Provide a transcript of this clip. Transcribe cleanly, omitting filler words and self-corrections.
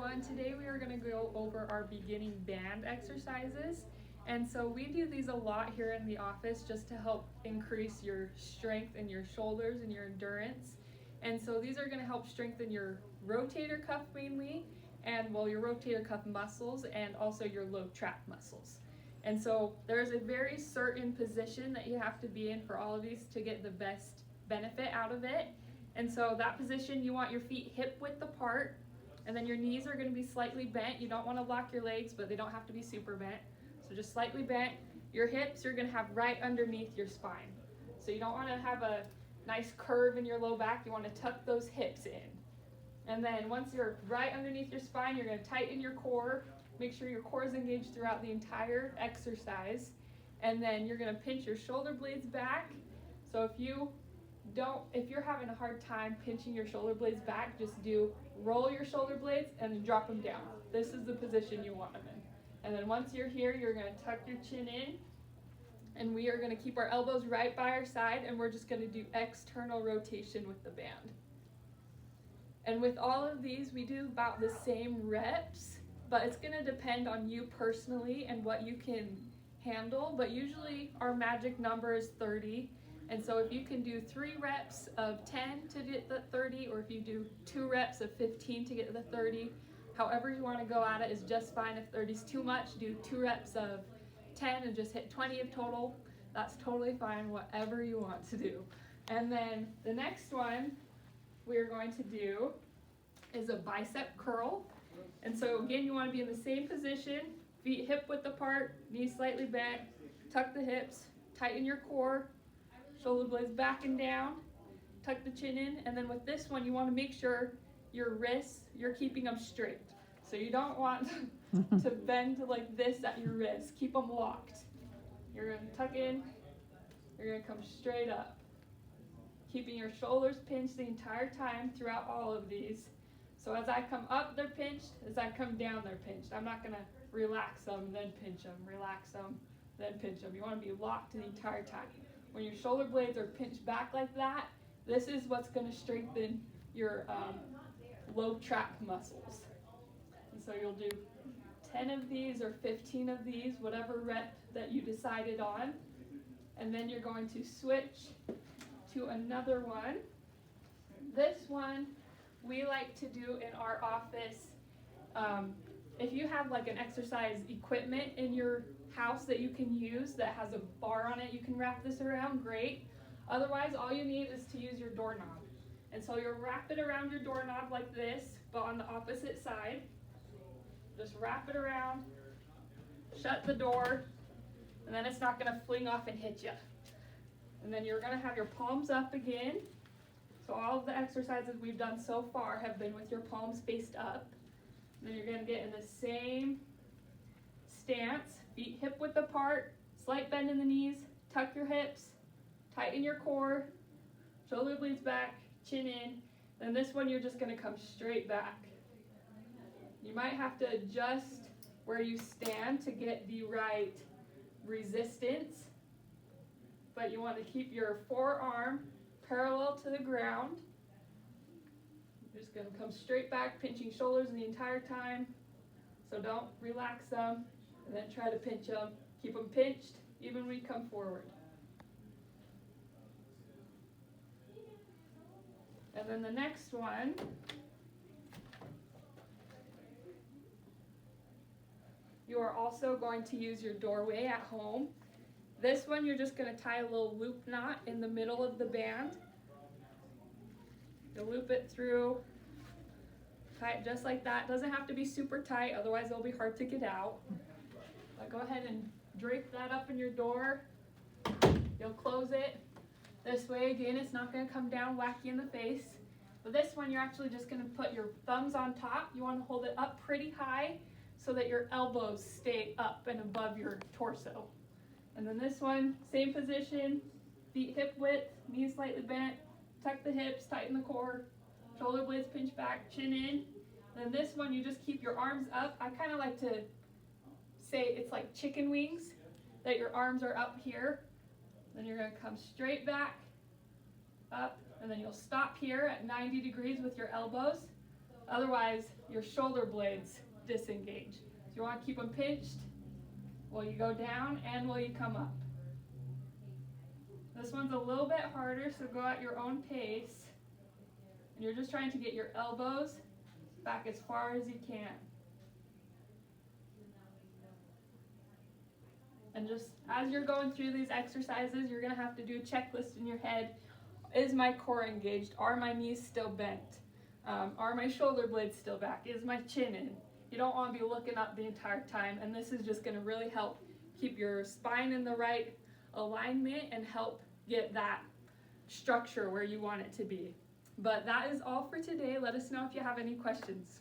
everyone. Today we are going to go over our beginning band exercises. And so we do these a lot here in the office just to help increase your strength in your shoulders and your endurance. And so these are going to help strengthen your rotator cuff mainly, and your rotator cuff muscles and also your low trap muscles. And so there's a very certain position that you have to be in for all of these to get the best benefit out of it. And so that position, you want your feet hip width apart, and then your knees are going to be slightly bent. You don't want to lock your legs, but they don't have to be super bent. So just slightly bent. Your hips you're going to have right underneath your spine. So you don't want to have a nice curve in your low back. You want to tuck those hips in. And then once you're right underneath your spine, you're going to tighten your core. Make sure your core is engaged throughout the entire exercise. And then you're going to pinch your shoulder blades back. So if you're having a hard time pinching your shoulder blades back, just roll your shoulder blades and drop them down. This is the position you want them in. And then once you're here, you're going to tuck your chin in, and we are going to keep our elbows right by our side, and we're just going to do external rotation with the band. And with all of these, we do about the same reps, but it's going to depend on you personally and what you can handle. But usually our magic number is 30. And so if you can do 3 reps of 10 to get the 30, or if you do 2 reps of 15 to get the 30, however you want to go at it is just fine. If 30 is too much, do 2 reps of 10 and just hit 20 of total. That's totally fine, whatever you want to do. And then the next one we're going to do is a bicep curl. And so again, you want to be in the same position, feet hip width apart, knees slightly bent, tuck the hips, tighten your core, shoulder blades back and down, tuck the chin in, and then with this one, you want to make sure your wrists, you're keeping them straight. So you don't want to bend like this at your wrists. Keep them locked. You're going to tuck in, you're going to come straight up. Keeping your shoulders pinched the entire time throughout all of these. So as I come up, they're pinched. As I come down, they're pinched. I'm not going to relax them, then pinch them, relax them, then pinch them. You want to be locked the entire time. When your shoulder blades are pinched back like that, this is what's going to strengthen your low trap muscles. And so you'll do 10 of these or 15 of these, whatever rep that you decided on. And then you're going to switch to another one. This one we like to do in our office. If you have like an exercise equipment in your house that you can use that has a bar on it, you can wrap this around, great. Otherwise, all you need is to use your doorknob. And so you'll wrap it around your doorknob like this, but on the opposite side. Just wrap it around, shut the door, and then it's not going to fling off and hit you. And then you're going to have your palms up again. So all of the exercises we've done so far have been with your palms faced up. And then you're going to get in the same stance, feet hip width apart, slight bend in the knees, tuck your hips, tighten your core, shoulder blades back, chin in. Then this one you're just going to come straight back. You might have to adjust where you stand to get the right resistance, but you want to keep your forearm parallel to the ground. You're just going to come straight back, pinching shoulders the entire time. So don't relax them, and then try to pinch them. Keep them pinched even when you come forward. And then the next one, you are also going to use your doorway at home. This one you're just going to tie a little loop knot in the middle of the band. You'll loop it through, tie it just like that. It doesn't have to be super tight, otherwise it'll be hard to get out. But go ahead and drape that up in your door. You'll close it. This way, again, it's not going to come down wacky in the face. But this one, you're actually just going to put your thumbs on top. You want to hold it up pretty high so that your elbows stay up and above your torso. And then this one, same position, feet hip width, knees slightly bent, tuck the hips, tighten the core, shoulder blades pinch back, chin in. And then this one, you just keep your arms up. I kind of like to say it's like chicken wings, that your arms are up here. Then you're going to come straight back, up, and then you'll stop here at 90 degrees with your elbows. Otherwise, your shoulder blades disengage. So you want to keep them pinched while you go down and while you come up. This one's a little bit harder, so go at your own pace. And you're just trying to get your elbows back as far as you can. And just as you're going through these exercises, you're going to have to do a checklist in your head. Is my core engaged? Are my knees still bent? Are my shoulder blades still back? Is my chin in? You don't want to be looking up the entire time, and this is just going to really help keep your spine in the right alignment and help get that structure where you want it to be. But that is all for today. Let us know if you have any questions.